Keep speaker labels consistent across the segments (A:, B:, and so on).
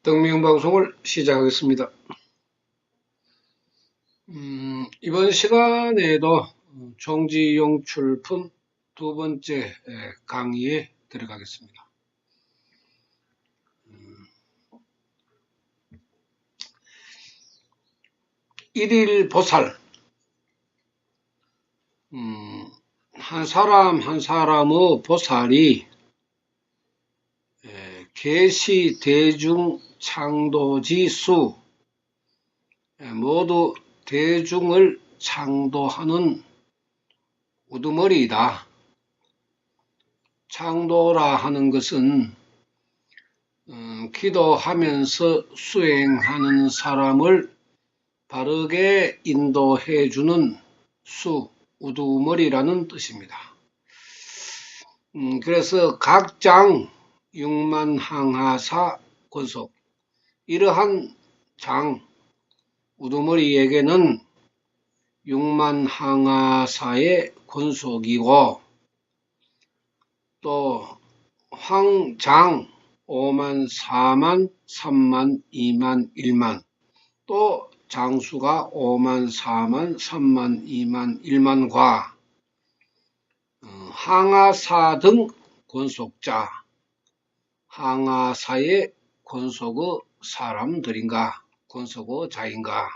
A: 덕명방송을 시작하겠습니다. 이번 시간에도 종지용출품 두 번째 강의에 들어가겠습니다. 일일 보살. 한 사람 한 사람의 보살이 계시 대중 창도지 수, 모두 대중을 창도하는 우두머리이다. 창도라 하는 것은 기도하면서 수행하는 사람을 바르게 인도해주는 수, 우두머리라는 뜻입니다. 그래서 각장 육만항하사 권속, 이러한 장, 우두머리에게는 육만항하사의 권속이고, 또 황장 5만, 4만, 3만, 2만, 1만, 또 장수가 5만, 4만, 3만, 2만, 1만과 항하사 등 권속자, 항하사의 권속의 사람들인가, 권속의 자인가,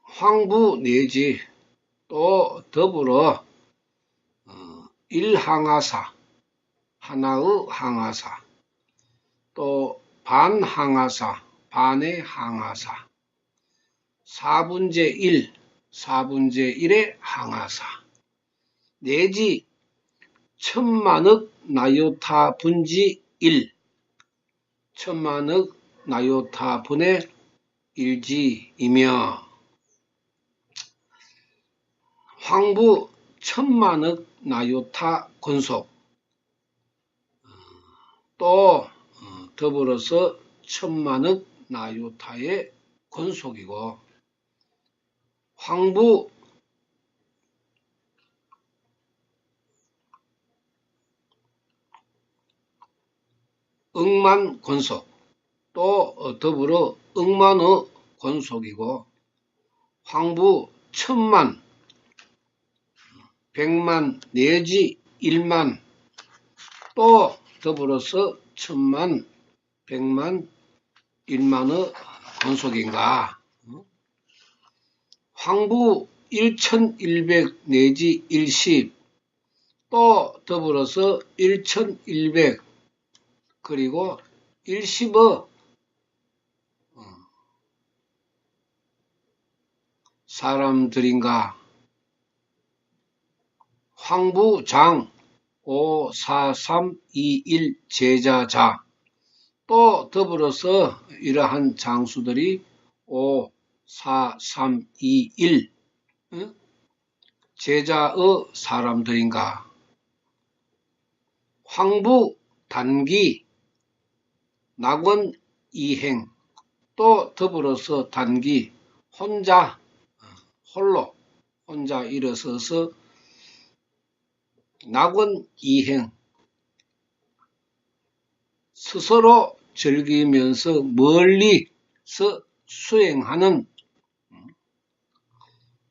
A: 황부 내지 또 더불어 일항하사, 하나의 항하사, 또 반항하사, 반의 항하사, 4분의 1, 4분의 1의 항하사, 내지 천만억 나요타 분지 1, 천만억 나요타 분의 1지이며, 황부 천만억 나요타 권속, 또 더불어서 천만억 나요타의 권속이고, 황부 억만 권속, 또 더불어 억만의 권속이고, 황부 천만, 백만 내지 1만, 또 더불어서 천만, 백만, 1만의 권속인가. 황부 1100 내지 10, 또 더불어서 1100, 그리고 10의 사람들인가. 황부장 5, 4, 3, 2, 1 제자자, 또 더불어서 이러한 장수들이 5, 4, 3, 2, 1 제자의 사람들인가. 황부 단기 낙원 이행, 또 더불어서 단기 혼자, 홀로 혼자 일어서서 낙원 이행, 스스로 즐기면서 멀리서 수행하는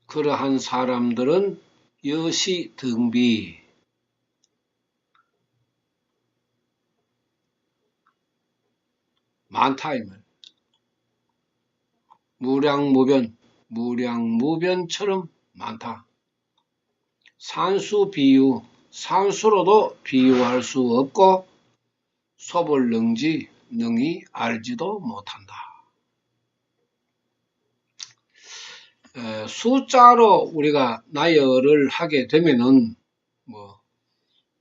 A: 그러한 사람들은 여시등비, 많다 이 말. 무량무변, 무량무변처럼 많다. 산수비유, 산수로도 비유할 수 없고 소벌능지 능히 알지도 못한다. 숫자로 우리가 나열을 하게 되면은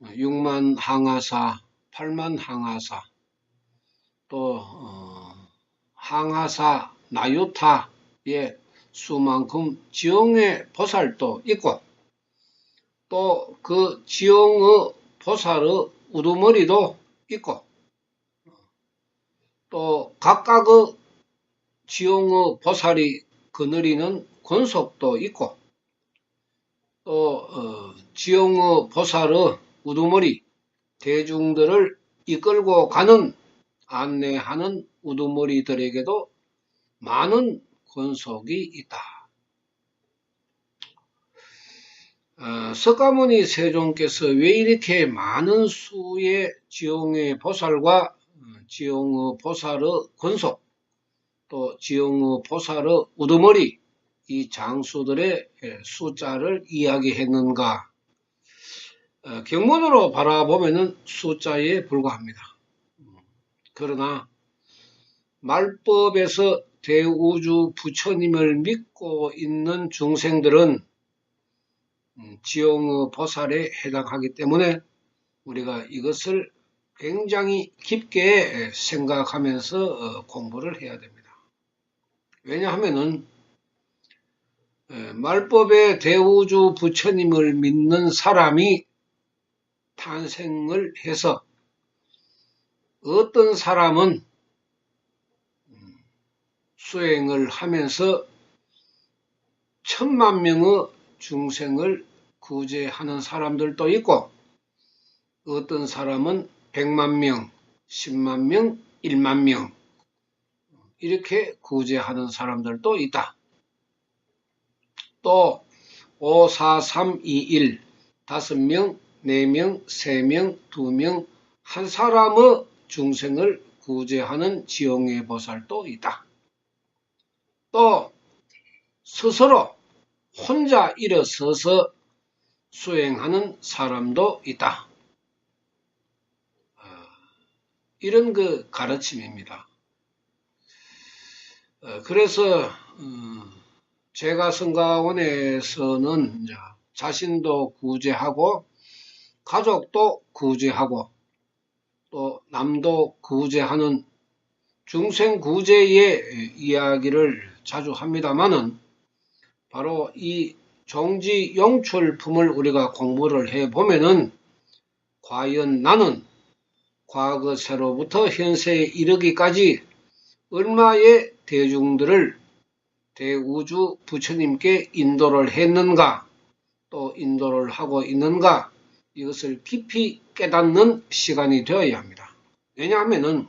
A: 6만 항하사, 8만 항하사, 또 항하사 나요타의 수만큼 지용의 보살도 있고, 또 그 지용의 보살의 우두머리도 있고, 또 각각의 지용의 보살이 거느리는 권속도 있고, 또 지용의 보살의 우두머리 대중들을 이끌고 가는 안내하는 우두머리들에게도 많은 권속이 있다. 석가모니 세존께서 왜 이렇게 많은 수의 지용의 보살과 지용의 보살의 권속, 또 지용의 보살의 우두머리, 이 장수들의 숫자를 이야기했는가? 경문으로 바라보면 숫자에 불과합니다. 그러나 말법에서 대우주 부처님을 믿고 있는 중생들은 지용의 보살에 해당하기 때문에 우리가 이것을 굉장히 깊게 생각하면서 공부를 해야 됩니다. 왜냐하면은 말법의 대우주 부처님을 믿는 사람이 탄생을 해서 어떤 사람은 수행을 하면서 1000만 명의 중생을 구제하는 사람들도 있고 어떤 사람은 100만 명, 10만 명, 1만 명 이렇게 구제하는 사람들도 있다. 또 5, 4, 3, 2, 1 5명, 4명, 3명, 2명 한 사람의 중생을 구제하는 지용의 보살도 있다. 또 스스로 혼자 일어서서 수행하는 사람도 있다. 이런 그 가르침입니다. 그래서 제가 성가원에서는 자신도 구제하고 가족도 구제하고 또 남도 구제하는 중생 구제의 이야기를 자주 합니다만은 바로 이 종지 용출품을 우리가 공부를 해보면은 과연 나는 과거세로부터 현세에 이르기까지 얼마의 대중들을 대우주 부처님께 인도를 했는가 또 인도를 하고 있는가 이것을 깊이 깨닫는 시간이 되어야 합니다. 왜냐하면은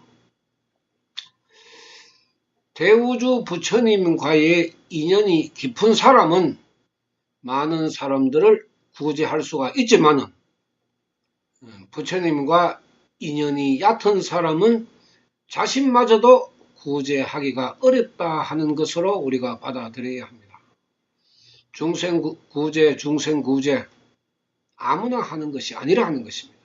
A: 대우주 부처님과의 인연이 깊은 사람은 많은 사람들을 구제할 수가 있지만은 부처님과 인연이 얕은 사람은 자신마저도 구제하기가 어렵다 하는 것으로 우리가 받아들여야 합니다. 중생 구제 아무나 하는 것이 아니라 하는 것입니다.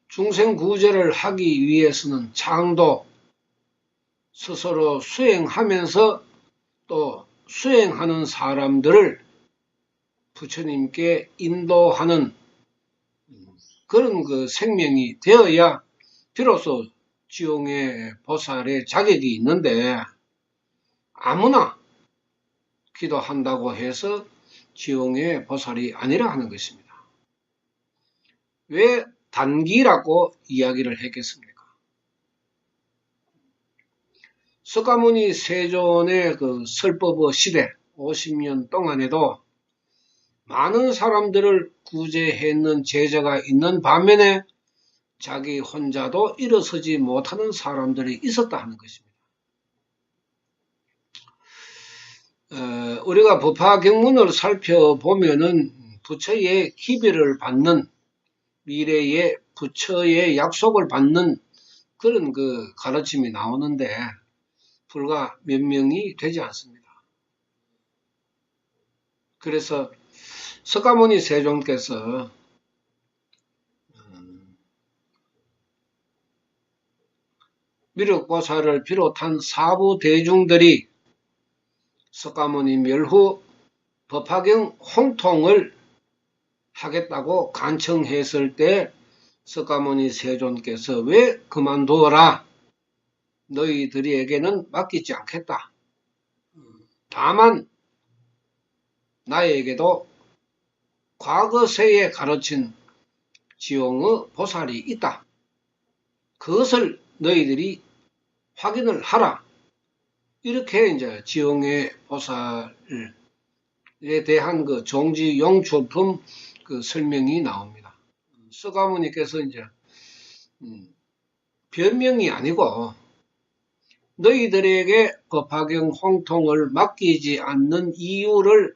A: 중생 구제를 하기 위해서는 창도 스스로 수행하면서 또 수행하는 사람들을 부처님께 인도하는 그런 그 생명이 되어야 비로소 지용의 보살의 자격이 있는데 아무나 기도한다고 해서 지용의 보살이 아니라 하는 것입니다. 왜 단기라고 이야기를 했겠습니까? 석가모니 세존의 그 설법의 시대 50년 동안에도 많은 사람들을 구제했는 제자가 있는 반면에 자기 혼자도 일어서지 못하는 사람들이 있었다 하는 것입니다. 우리가 법화경문을 살펴보면은 부처의 기별을 받는 미래의 부처의 약속을 받는 그런 그 가르침이 나오는데 불과 몇 명이 되지 않습니다. 그래서 석가모니 세존께서 미륵보살을 비롯한 사부 대중들이 석가모니 멸후 법화경 홍통을 하겠다고 간청했을 때 석가모니 세존께서 왜 그만두어라 너희들에게는 맡기지 않겠다. 다만 나에게도 과거세에 가르친 지용의 보살이 있다. 그것을 너희들이 확인을 하라. 이렇게 이제 지용의 보살에 대한 그 종지 용출품 그 설명이 나옵니다. 석가모니께서 이제 변명이 아니고 너희들에게 법화경 홍통을 맡기지 않는 이유를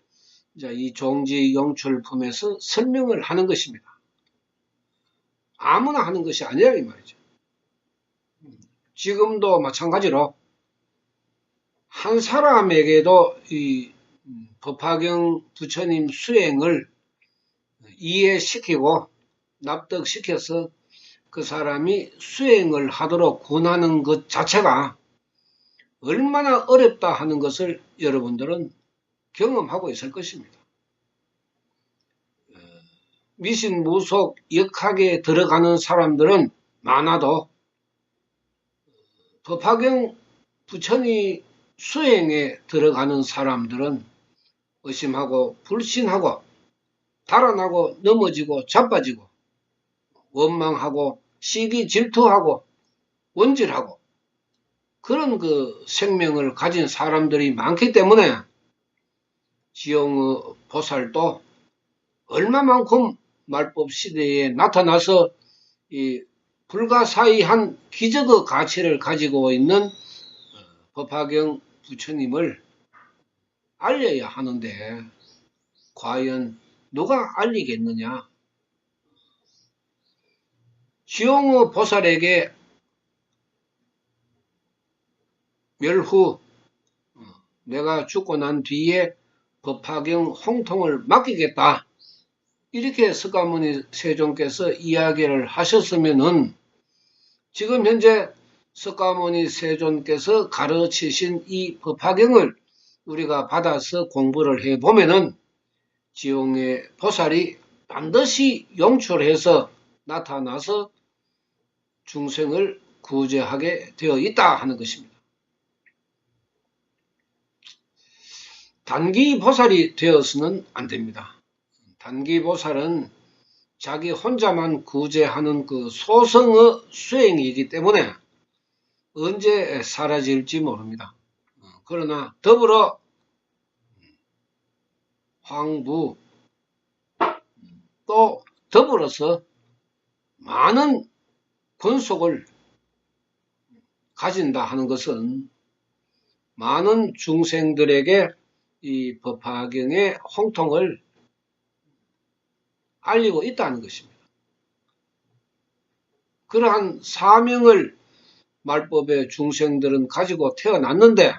A: 이 종지 용출품에서 설명을 하는 것입니다. 아무나 하는 것이 아니라 이 말이죠. 지금도 마찬가지로 한 사람에게도 이 법화경 부처님 수행을 이해시키고 납득시켜서 그 사람이 수행을 하도록 권하는 것 자체가 얼마나 어렵다 하는 것을 여러분들은 경험하고 있을 것입니다. 미신무속 역학에 들어가는 사람들은 많아도 법화경 부처님 수행에 들어가는 사람들은 의심하고 불신하고 달아나고 넘어지고 자빠지고 원망하고 시기 질투하고 원질하고 그런 그 생명을 가진 사람들이 많기 때문에 지용의 보살도 얼마만큼 말법 시대에 나타나서 이 불가사의한 기적의 가치를 가지고 있는 법화경 부처님을 알려야 하는데 과연 누가 알리겠느냐? 지용의 보살에게 멸후 내가 죽고 난 뒤에 법화경 홍통을 맡기겠다. 이렇게 석가모니 세존께서 이야기를 하셨으면은 지금 현재 석가모니 세존께서 가르치신 이 법화경을 우리가 받아서 공부를 해보면은 지용의 보살이 반드시 용출해서 나타나서 중생을 구제하게 되어 있다 하는 것입니다. 단기 보살이 되어서는 안 됩니다. 단기 보살은 자기 혼자만 구제하는 그 소성의 수행이기 때문에 언제 사라질지 모릅니다. 그러나 더불어 황부 또 더불어서 많은 권속을 가진다 하는 것은 많은 중생들에게 이 법화경의 홍통을 알리고 있다는 것입니다. 그러한 사명을 말법의 중생들은 가지고 태어났는데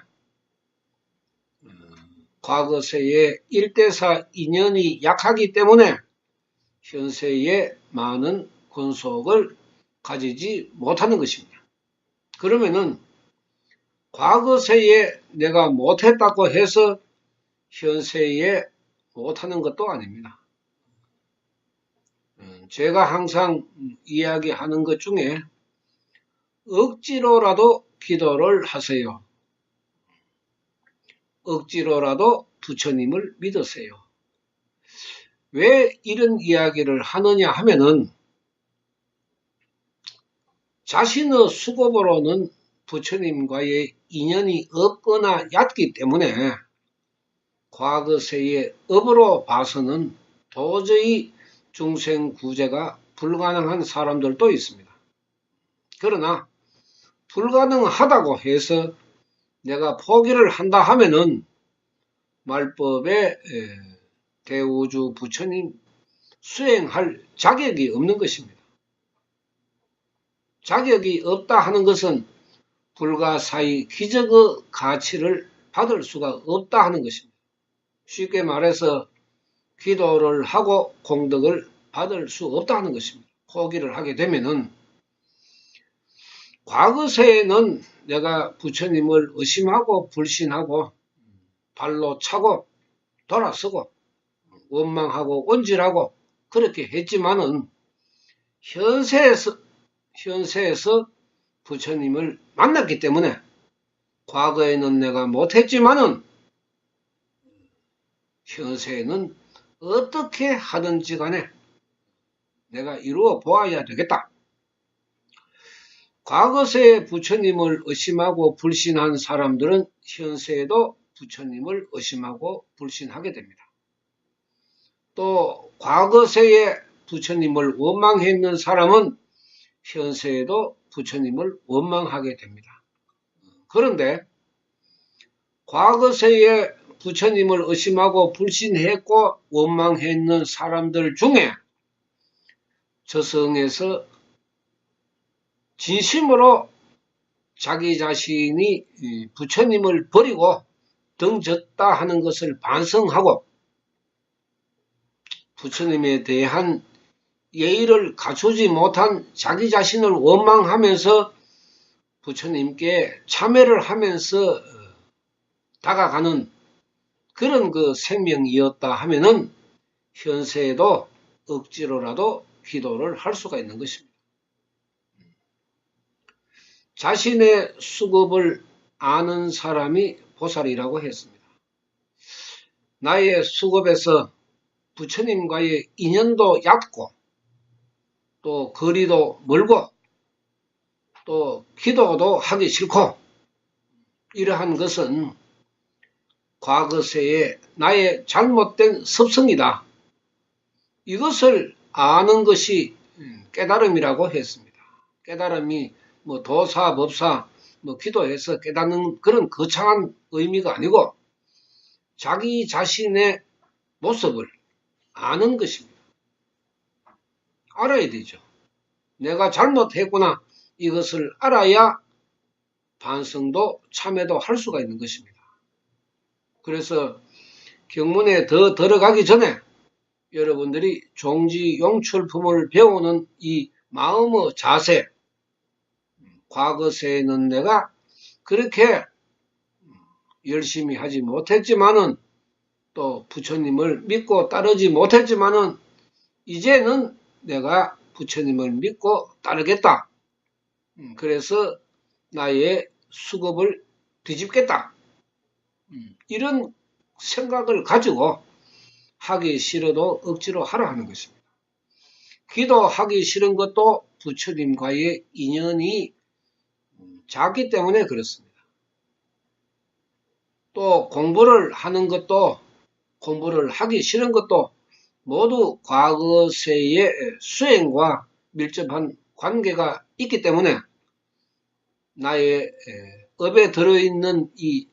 A: 과거세의 일대사 인연이 약하기 때문에 현세에 많은 권속을 가지지 못하는 것입니다. 그러면은 과거세에 내가 못했다고 해서 현세에 못하는 것도 아닙니다. 제가 항상 이야기하는 것 중에 억지로라도 기도를 하세요. 억지로라도 부처님을 믿으세요. 왜 이런 이야기를 하느냐 하면은 자신의 수급으로는 부처님과의 인연이 없거나 얕기 때문에 과거세의 업으로 봐서는 도저히 중생 구제가 불가능한 사람들도 있습니다. 그러나 불가능하다고 해서 내가 포기를 한다 하면은 말법의 대우주 부처님 수행할 자격이 없는 것입니다. 자격이 없다 하는 것은 불가사의 기적의 가치를 받을 수가 없다 하는 것입니다. 쉽게 말해서 기도를 하고 공덕을 받을 수 없다 하는 것입니다. 포기를 하게 되면은 과거세에는 내가 부처님을 의심하고 불신하고 발로 차고 돌아서고 원망하고 원질하고 그렇게 했지만은 현세에서 부처님을 만났기 때문에 과거에는 내가 못했지만은 현세에는 어떻게 하든지 간에 내가 이루어 보아야 되겠다. 과거세에 부처님을 의심하고 불신한 사람들은 현세에도 부처님을 의심하고 불신하게 됩니다. 또 과거세에 부처님을 원망했는 사람은 현세에도 부처님을 원망하게 됩니다. 그런데 과거세에 부처님을 의심하고 불신했고 원망했는 사람들 중에 저승에서 진심으로 자기 자신이 부처님을 버리고 등졌다 하는 것을 반성하고 부처님에 대한 예의를 갖추지 못한 자기 자신을 원망하면서 부처님께 참회를 하면서 다가가는 그런 그 생명이었다 하면은 현세에도 억지로라도 기도를 할 수가 있는 것입니다. 자신의 수급을 아는 사람이 보살이라고 했습니다. 나의 수급에서 부처님과의 인연도 얕고 또 거리도 멀고 또 기도도 하기 싫고 이러한 것은 과거세의 나의 잘못된 습성이다. 이것을 아는 것이 깨달음이라고 했습니다. 깨달음이 뭐 도사, 법사, 뭐 기도해서 깨닫는 그런 거창한 의미가 아니고 자기 자신의 모습을 아는 것입니다. 알아야 되죠. 내가 잘못했구나. 이것을 알아야 반성도 참회도 할 수가 있는 것입니다. 그래서 경문에 더 들어가기 전에 여러분들이 종지용출품을 배우는 이 마음의 자세, 과거세에는 내가 그렇게 열심히 하지 못했지만은 또 부처님을 믿고 따르지 못했지만은 이제는 내가 부처님을 믿고 따르겠다. 그래서 나의 수급을 뒤집겠다. 이런 생각을 가지고 하기 싫어도 억지로 하라 하는 것입니다. 기도하기 싫은 것도 부처님과의 인연이 작기 때문에 그렇습니다. 또 공부를 하는 것도 공부를 하기 싫은 것도 모두 과거세의 수행과 밀접한 관계가 있기 때문에 나의 업에 들어있는 이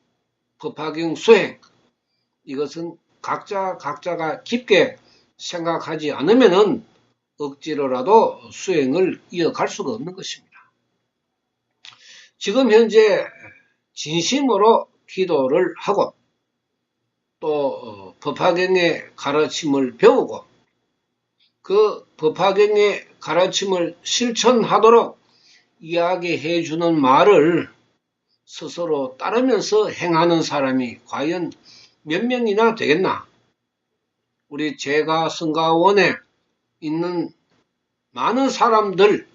A: 법화경 수행 이것은 각자가 깊게 생각하지 않으면은 억지로라도 수행을 이어갈 수가 없는 것입니다. 지금 현재 진심으로 기도를 하고 또 법화경의 가르침을 배우고 그 법화경의 가르침을 실천하도록 이야기해 주는 말을 스스로 따르면서 행하는 사람이 과연 몇 명이나 되겠나? 우리 제가성가원에 있는 많은 사람들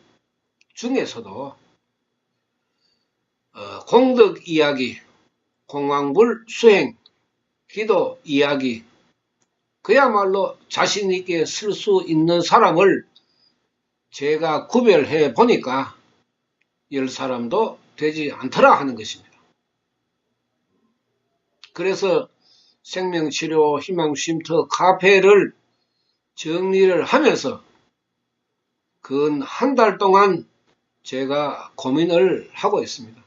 A: 중에서도 공덕 이야기, 공황불 수행, 기도 이야기 그야말로 자신 있게 쓸 수 있는 사람을 제가 구별해 보니까 10사람도 되지 않더라 하는 것입니다. 그래서 생명치료 희망쉼터 카페를 정리를 하면서 근 한 달 동안 제가 고민을 하고 있습니다.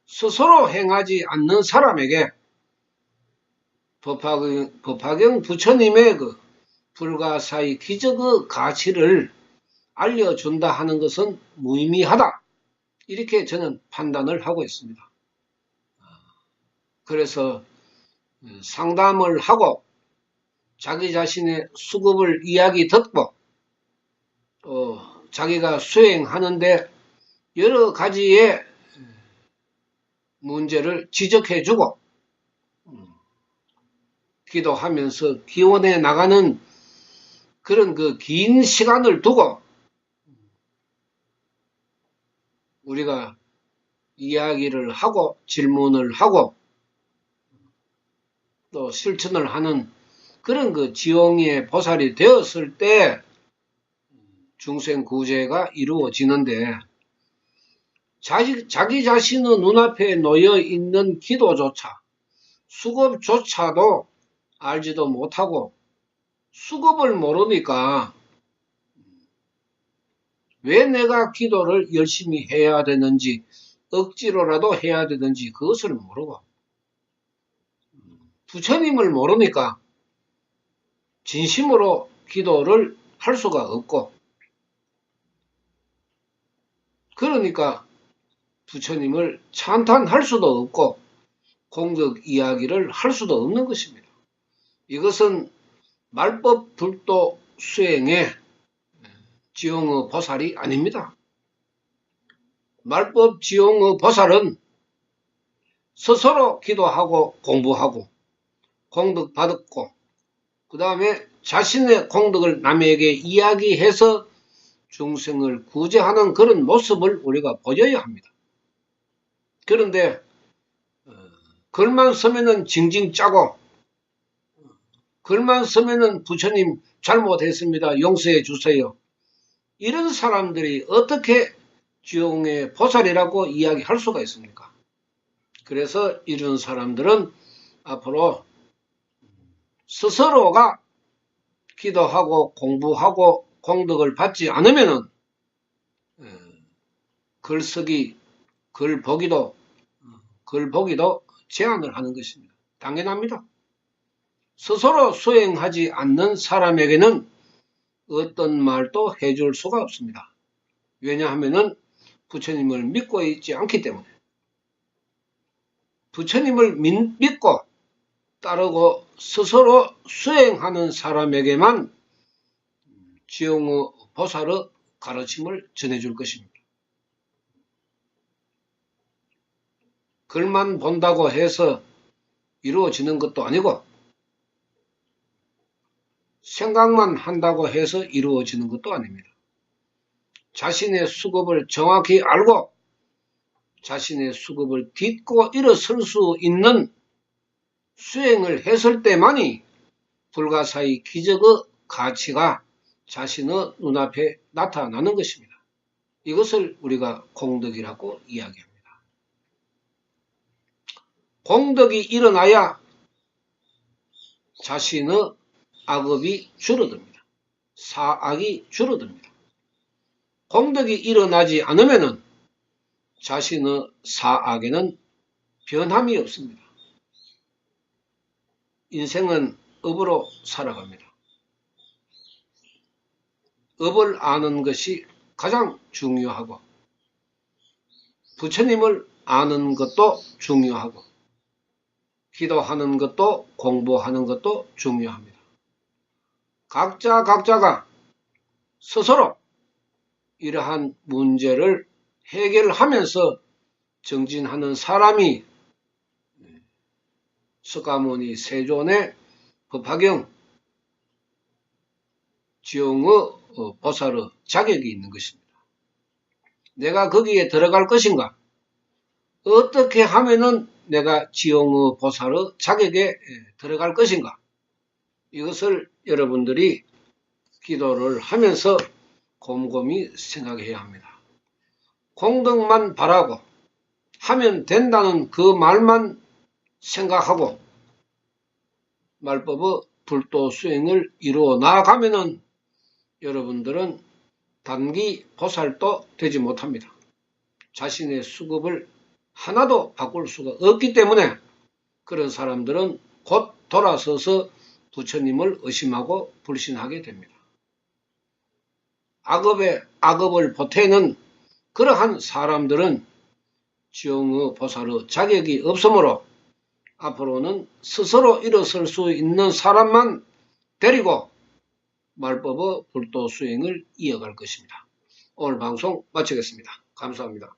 A: 스스로 행하지 않는 사람에게 법화경 부처님의 그 불가사의 기적의 가치를 알려준다 하는 것은 무의미하다. 이렇게 저는 판단을 하고 있습니다. 그래서 상담을 하고 자기 자신의 수급을 이야기 듣고 또 자기가 수행하는데 여러 가지의 문제를 지적해주고 기도하면서 기원해 나가는 그런 그 긴 시간을 두고 우리가 이야기를 하고 질문을 하고 또 실천을 하는 그런 그 지용의 보살이 되었을 때 중생구제가 이루어지는데 자기 자신의 눈앞에 놓여 있는 기도조차 수급조차도 알지도 못하고 수급을 모르니까 왜 내가 기도를 열심히 해야 되는지, 억지로라도 해야 되는지 그것을 모르고 부처님을 모르니까 진심으로 기도를 할 수가 없고, 그러니까 부처님을 찬탄할 수도 없고 공덕 이야기를 할 수도 없는 것입니다. 이것은 말법 불도 수행의 지용의 보살이 아닙니다. 말법 지용의 보살은 스스로 기도하고 공부하고 공덕 받았고, 그 다음에 자신의 공덕을 남에게 이야기해서 중생을 구제하는 그런 모습을 우리가 보여야 합니다. 그런데 글만 쓰면은 징징 짜고, 글만 쓰면은 부처님 잘못했습니다, 용서해 주세요, 이런 사람들이 어떻게 지용의 보살이라고 이야기할 수가 있습니까? 그래서 이런 사람들은 앞으로 스스로가 기도하고 공부하고 공덕을 받지 않으면은 글쓰기, 글보기도 제한을 하는 것입니다. 당연합니다. 스스로 수행하지 않는 사람에게는 어떤 말도 해줄 수가 없습니다. 왜냐하면은 부처님을 믿고 있지 않기 때문에. 부처님을 믿고 따르고 스스로 수행하는 사람에게만 지용의 보살의 가르침을 전해줄 것입니다. 글만 본다고 해서 이루어지는 것도 아니고, 생각만 한다고 해서 이루어지는 것도 아닙니다. 자신의 수급을 정확히 알고 자신의 수급을 딛고 일어설 수 있는 수행을 했을 때만이 불가사의 기적의 가치가 자신의 눈앞에 나타나는 것입니다. 이것을 우리가 공덕이라고 이야기합니다. 공덕이 일어나야 자신의 악업이 줄어듭니다. 사악이 줄어듭니다. 공덕이 일어나지 않으면 자신의 사악에는 변함이 없습니다. 인생은 업으로 살아갑니다. 업을 아는 것이 가장 중요하고, 부처님을 아는 것도 중요하고, 기도하는 것도 공부하는 것도 중요합니다. 각자가 스스로 이러한 문제를 해결하면서 정진하는 사람이 석가모니 세존의 법화경 지용의 보살의 자격이 있는 것입니다. 내가 거기에 들어갈 것인가? 어떻게 하면은 내가 지용의 보살의 자격에 들어갈 것인가? 이것을 여러분들이 기도를 하면서 곰곰이 생각해야 합니다. 공덕만 바라고 하면 된다는 그 말만 생각하고 말법의 불도 수행을 이루어 나아가면은 여러분들은 단기 보살도 되지 못합니다. 자신의 수급을 하나도 바꿀 수가 없기 때문에 그런 사람들은 곧 돌아서서 부처님을 의심하고 불신하게 됩니다. 악업을 보태는 그러한 사람들은 지용의 보살의 자격이 없으므로 앞으로는 스스로 일어설 수 있는 사람만 데리고 말법의 불도 수행을 이어갈 것입니다. 오늘 방송 마치겠습니다. 감사합니다.